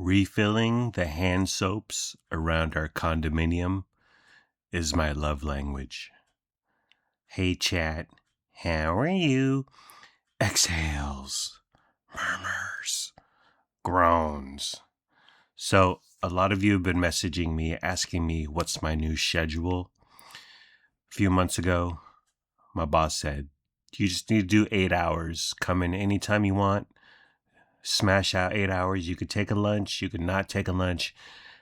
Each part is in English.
Refilling the hand soaps around our condominium is my love language. Hey chat, how are you? Exhales, murmurs, groans. So, a lot of you have been messaging me asking me what's my new schedule. A few months ago, my boss said, you just need to do 8 hours. Come in anytime you want. Smash out 8 hours. You could take a lunch. You could not take a lunch.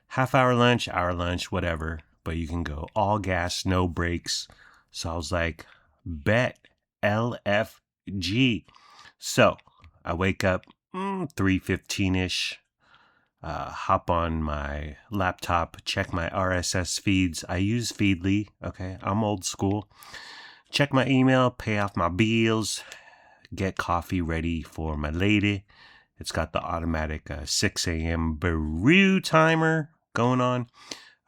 Half-hour lunch, hour lunch, whatever. But you can go all gas, no breaks. So I was like, bet LFG. So I wake up 3:15-ish. Hop on my laptop, check my RSS feeds. I use Feedly. Okay, I'm old school. Check my email, pay off my bills, get coffee ready for my lady. It's got the automatic 6 a.m. brew timer going on.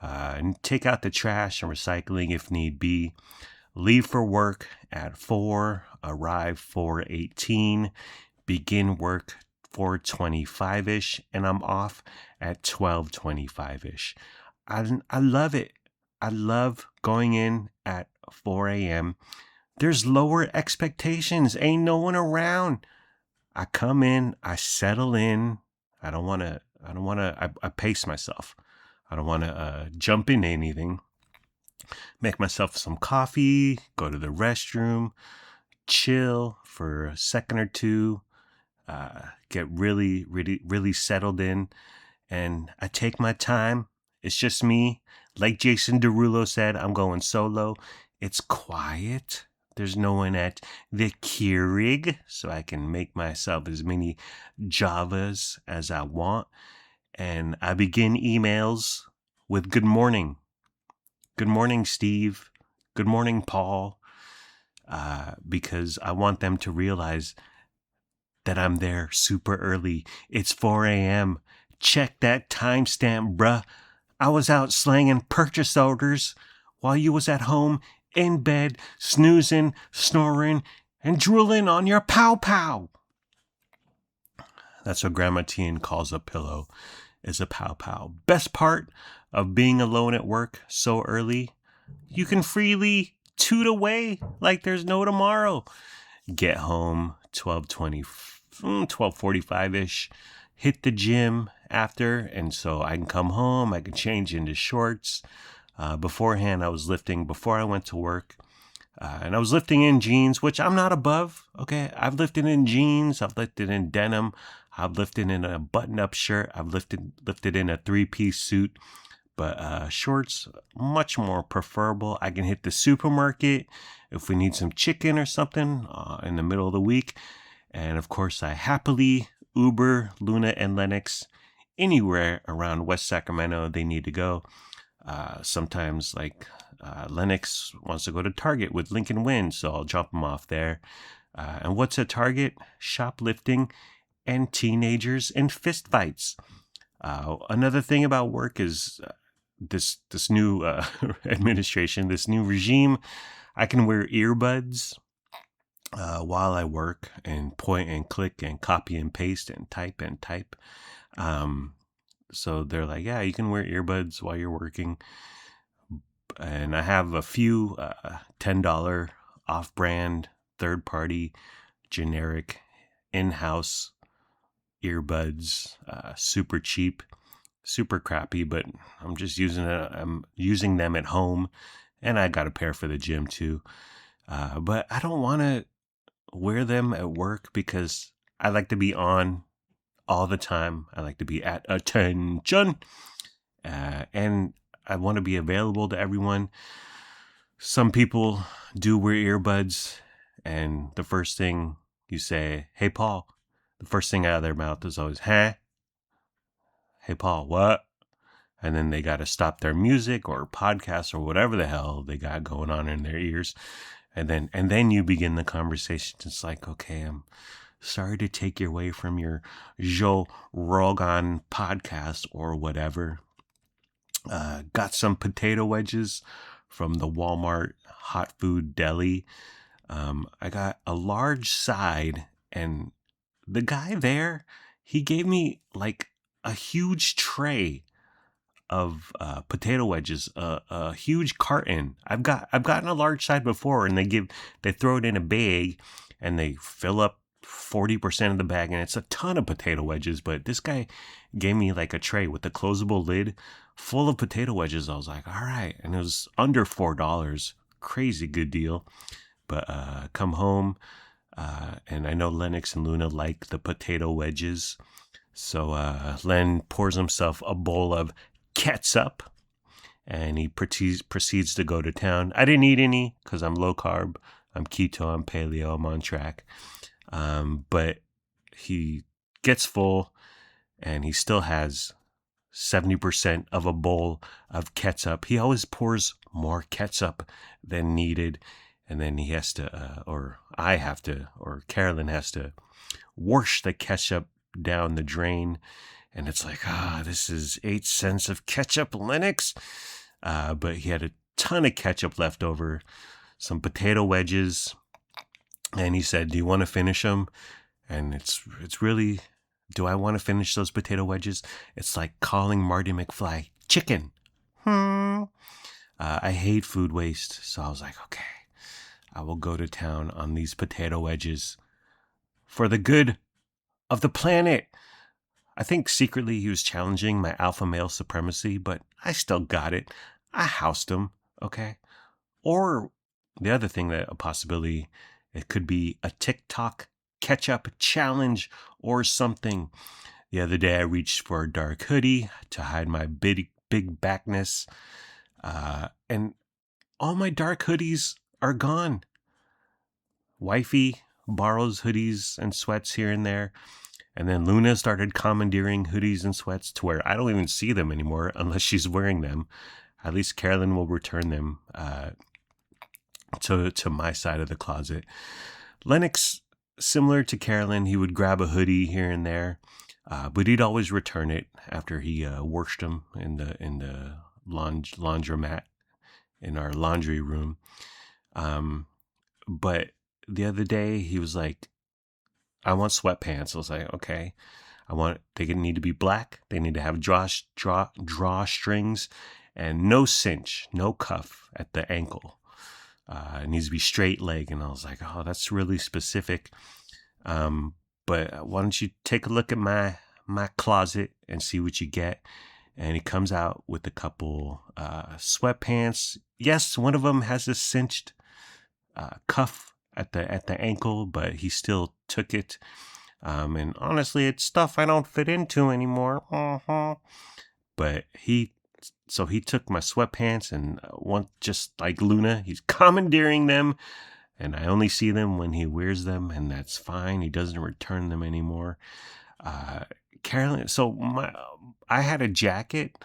And take out the trash and recycling if need be. Leave for work at 4, arrive 4:18, begin work 4:25-ish, and I'm off at 12:25-ish. I love it. I love going in at 4 a.m. There's lower expectations. Ain't no one around. I come in, I settle in. I pace myself. I don't want to jump into anything. Make myself some coffee, go to the restroom, chill for a second or two, get really settled in. And I take my time. It's just me. Like Jason Derulo said, I'm going solo. It's quiet. There's no one at the Keurig, so I can make myself as many Javas as I want. And I begin emails with good morning. Good morning, Steve. Good morning, Paul. Because I want them to realize that I'm there super early. It's 4 a.m. Check that timestamp, bruh. I was out slanging purchase orders while you was at home in bed, snoozing, snoring, and drooling on your pow-pow. That's what Grandma Tien calls a pillow, is a pow-pow. Best part of being alone at work so early, you can freely toot away like there's no tomorrow. Get home 12:45-ish, hit the gym after, and so I can come home, I can change into shorts. Beforehand, I was lifting before I went to work, and I was lifting in jeans, which I'm not above, okay? I've lifted in jeans, I've lifted in denim, I've lifted in a button-up shirt, I've lifted in a three-piece suit, but shorts, much more preferable. I can hit the supermarket if we need some chicken or something in the middle of the week, and of course, I happily Uber Luna and Lennox anywhere around West Sacramento they need to go. Sometimes Lennox wants to go to Target with Lincoln Wynn, so I'll drop them off there. And what's at Target? Shoplifting and teenagers in fistfights. Another thing about work is this new administration, this new regime. I can wear earbuds while I work and point and click and copy and paste and type and type. So they're like, yeah, you can wear earbuds while you're working. And I have a few $10 off-brand, third-party, generic, in-house earbuds, super cheap, super crappy, but I'm using them at home, and I got a pair for the gym too. But I don't want to wear them at work because I like to be on all the time. I like to be at attention, and I want to be available to everyone. Some people do wear earbuds, and the first thing you say, "Hey, Paul," the first thing out of their mouth is always, "Huh? Hey, Paul, what?" And then they got to stop their music or podcast or whatever the hell they got going on in their ears. And then you begin the conversation. It's like, okay, I'm sorry to take you away from your Joe Rogan podcast or whatever. Got some potato wedges from the Walmart hot food deli. I got a large side, and the guy there, he gave me like a huge tray of potato wedges, a huge carton. I've gotten a large side before, and they throw it in a bag, and they fill up 40% of the bag, and it's a ton of potato wedges. But this guy gave me like a tray with a closable lid full of potato wedges. I was like, all right, and it was under $4. Crazy good deal. But come home, and I know Lennox and Luna like the potato wedges. So Len pours himself a bowl of ketchup, and he proceeds to go to town. I didn't eat any because I'm low carb, I'm keto, I'm paleo, I'm on track. But he gets full, and he still has 70% of a bowl of ketchup. He always pours more ketchup than needed, and then he has to, or I have to, or Carolyn has to wash the ketchup down the drain. And it's like, this is 8 cents of ketchup, Lennox. But he had a ton of ketchup left over, some potato wedges. And he said, do you want to finish them? And it's really, do I want to finish those potato wedges? It's like calling Marty McFly chicken. I hate food waste. So I was like, okay, I will go to town on these potato wedges for the good of the planet. I think secretly he was challenging my alpha male supremacy, but I still got it. I housed him, okay? Or the other thing, that a possibility, it could be a TikTok ketchup challenge or something. The other day I reached for a dark hoodie to hide my big backness, and all my dark hoodies are gone. Wifey borrows hoodies and sweats here and there. And then Luna started commandeering hoodies and sweats to where I don't even see them anymore unless she's wearing them. At least Carolyn will return them to my side of the closet. Lennox, similar to Carolyn, he would grab a hoodie here and there, but he'd always return it after he washed them in the laundromat in our laundry room. But the other day he was like, I want sweatpants. I was like, okay. They need to be black. They need to have drawstrings and no cinch, no cuff at the ankle. It needs to be straight leg. And I was like, oh, that's really specific. But why don't you take a look at my closet and see what you get? And he comes out with a couple sweatpants. Yes, one of them has a cinched cuff at the ankle, but he still took it. And honestly, it's stuff I don't fit into anymore. But he took my sweatpants and just like Luna, he's commandeering them, and I only see them when he wears them, and that's fine. He doesn't return them anymore. Carolyn, I had a jacket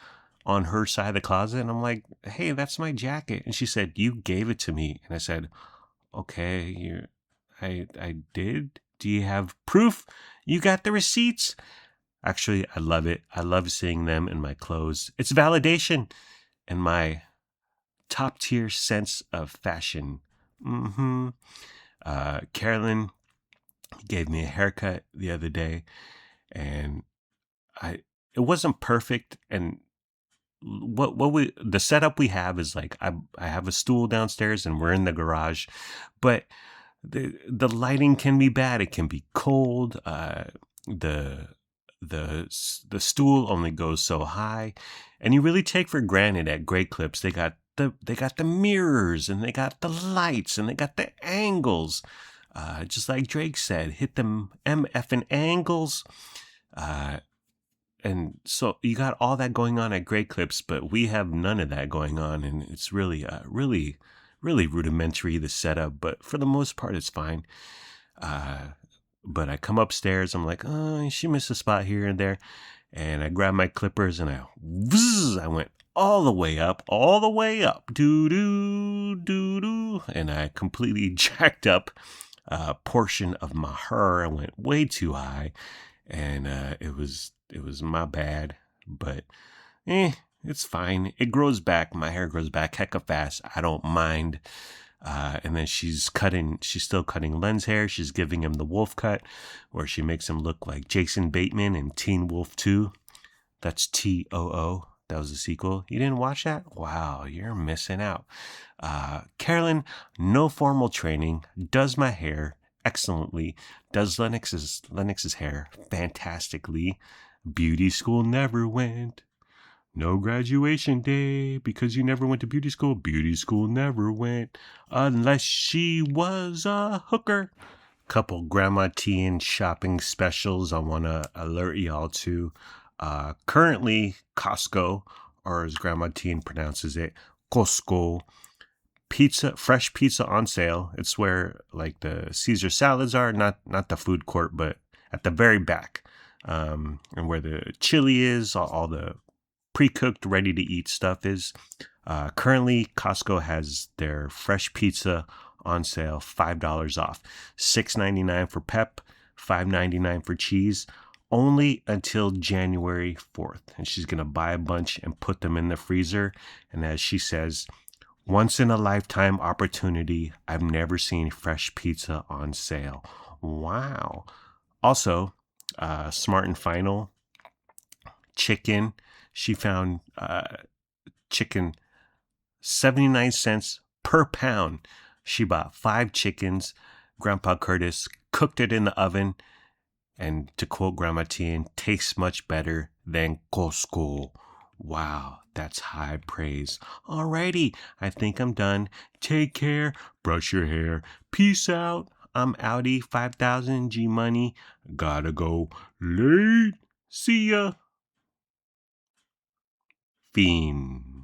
on her side of the closet, and I'm like, hey, that's my jacket. And she said, you gave it to me. And I said, okay, I did. Do you have proof? You got the receipts? Actually, I love it. I love seeing them in my clothes. It's validation and my top tier sense of fashion. Carolyn gave me a haircut the other day, and it wasn't perfect. And the setup we have is like, I have a stool downstairs and we're in the garage, but the lighting can be bad. It can be cold. The stool only goes so high, and you really take for granted at Great Clips they got the mirrors, and they got the lights, and they got the angles. Just like Drake said, hit them MFing angles. And so you got all that going on at Great Clips, but we have none of that going on, and it's really, really, really rudimentary, the setup. But for the most part, it's fine. But I come upstairs, I'm like, oh, she missed a spot here and there, and I grab my clippers and I went all the way up, doo doo doo doo, and I completely jacked up a portion of my hair. I went way too high, and it was my bad, but it's fine. It grows back. My hair grows back hecka fast. I don't mind. And then she's still cutting Len's hair. She's giving him the wolf cut, where she makes him look like Jason Bateman in Teen Wolf 2. That's Too. That was the sequel. You didn't watch that? Wow, you're missing out. Carolyn, no formal training, does my hair excellently, does Lennox's hair fantastically. Beauty school never went. No graduation day because you never went to beauty school. Beauty school never went unless she was a hooker. Couple Grandma T and shopping specials I want to alert y'all to. Currently, Costco, or as Grandma Teen pronounces it, Costco, fresh pizza on sale. It's where like the Caesar salads are, not the food court, but at the very back, and where the chili is, all the pre-cooked, ready-to-eat stuff is. Currently, Costco has their fresh pizza on sale, $5 off, $6.99 for pep, $5.99 for cheese, only until January 4th. And she's going to buy a bunch and put them in the freezer. And as she says, once in a lifetime opportunity. I've never seen fresh pizza on sale. Wow. Also, Smart and Final chicken. She found chicken 79 cents per pound. She bought 5 chickens. Grandpa Curtis cooked it in the oven. And to quote Grandma Tien, tastes much better than Costco. Wow, that's high praise. Alrighty, I think I'm done. Take care. Brush your hair. Peace out. I'm outie. 5,000 G money. Gotta go. Late. See ya. Fiend.